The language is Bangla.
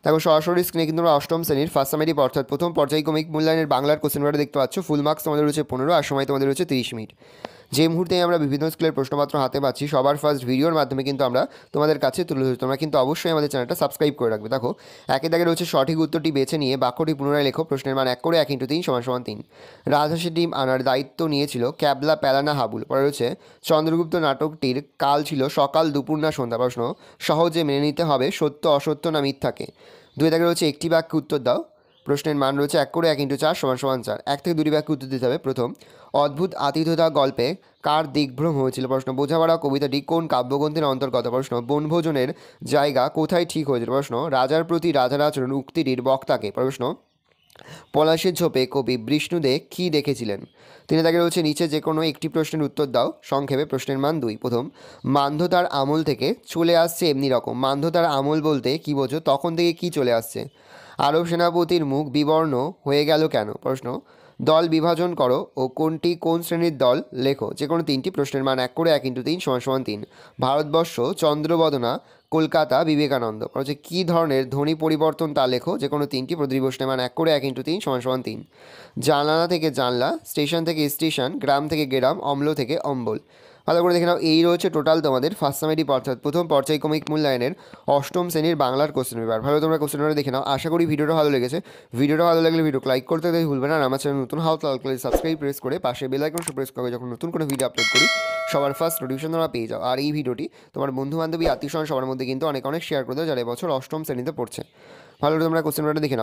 দেখো সরাসরি স্ক্রিনে কিন্তু আমরা অষ্টম শ্রেণীর ফার্স্ট সামেটিভ অর্থাৎ প্রথম পর্যায়ক্রমিক মূল্যায়নের বাংলার কোশ্চেন পেপারটা দেখতে পাচ্ছ। ফুল মার্কস তোমাদের রয়েছে 15 আর সময় তোমাদের রয়েছে 30 মিনিট। যে মুহূর্তে আমরা বিভিন্ন স্কুলের প্রশ্নপত্র হাতে পাচ্ছি সবার ফার্স্ট ভিডিওর মাধ্যমে কিন্তু আমরা তোমাদের কাছে তুলে ধরি। তোমরা কিন্তু অবশ্যই আমাদের চ্যানেলটা সাবস্ক্রাইব করে রাখবে। দেখো একে দাগে রয়েছে সঠিক উত্তরটি বেছে নিয়ে বাক্যটি পুনরায় লেখো। প্রশ্নের মান 1 করে 1 × 3 = 3। রাজহাঁসের ডিম আনার দায়িত্ব নিয়েছিল ক্যাবলা প্যালানা হাবুল। পরে রয়েছে চন্দ্রগুপ্ত নাটকটির কাল ছিল সকাল দুপুর না সন্ধ্যা। প্রশ্ন সহজে মেনে নিতে হবে সত্য অসত্য না মিথ্যাকে। 2 দাগে রয়েছে একটি বাক্যে উত্তর দাও। প্রশ্নের মান রয়েছে 1 করে 1 × 4 = 4। 1 থেকে 2টি বাক্যে উত্তর দিতে হবে। প্রথম, অদ্ভুত আতিথ্যতা গল্পে কার দিগ্ভ্রম হয়েছিল? প্রশ্ন বোঝাপড়া কবিতাটি কোন কাব্যগ্রন্থের অন্তর্গত? প্রশ্ন বনভোজনের জায়গা কোথায় ঠিক হয়েছিল? প্রশ্ন রাজার প্রতি রাজার আচরণ উক্তিটির বক্তাকে। প্রশ্ন পলাশের ঝোপে কবি বিষ্ণুদে কী দেখেছিলেন? 3 দাগে রয়েছে নিচে যে কোনো একটি প্রশ্নের উত্তর দাও সংক্ষেপে। প্রশ্নের মান 2। প্রথম, মান্ধাতার আমল থেকে চলে আসছে এমনি রকম। মান্ধাতার আমল বলতে কী বোঝো? তখন থেকে কী চলে আসছে? আরব সেনাপতির মুখ বিবর্ণ হয়ে গেল কেন? প্রশ্ন দল বিভাজন করো ও কোনটি কোন শ্রেণীর দল লেখো। যে কোনো 3টি প্রশ্নের মান 1 করে 1 × 3 = 3। ভারতবর্ষ চন্দ্রবদনা কলকাতা বিবেকানন্দ। হচ্ছে কী ধরনের ধ্বনি পরিবর্তন তা লেখো। যে কোনো 3টি প্রতিটি প্রশ্নের মান 1 করে 1 × 3 = 3। জানালা থেকে জানলা, স্টেশন থেকে স্টেশন, গ্রাম থেকে গ্রাম, অম্ল থেকে অম্বল। ভালো করে দেখে নাও। এই রয়েছে টোটাল তোমাদের ফার্স্ট সামেটিভ অর্থাৎ প্রথম পর্যায়ক্রমিক মূল্যায়নের অষ্টম শ্রেণীর বাংলার কোশ্চেন পেপার। ভালো তোমরা কোশ্চেন পেপার দেখে নাও। আশা করি ভিডিওটা ভালো লেগেছে। ভিডিওটা ভালো লাগলে ভিডিও লাইক করতে ভুলবে না। আর আমার চ্যানেল নতুন হাও তাহলে সাবস্ক্রাইব প্রেস করে পাশে বেল আইকন প্রেস করে যখন নতুন কোনো ভিডিও আপলোড করি সবার ফার্স্ট নোটিফিকেশন তোমরা পেয়ে যাও। আর এই ভিডিওটি তোমার বন্ধু বান্ধবী আত্মীয় স্বজন সবার মধ্যে কিন্তু অনেক শেয়ার করে দাও যারা এবছর অষ্টম শ্রেণীতে পড়ছে। ভালো তোমরা কোশ্চেন পেপারটা দেখে নাও।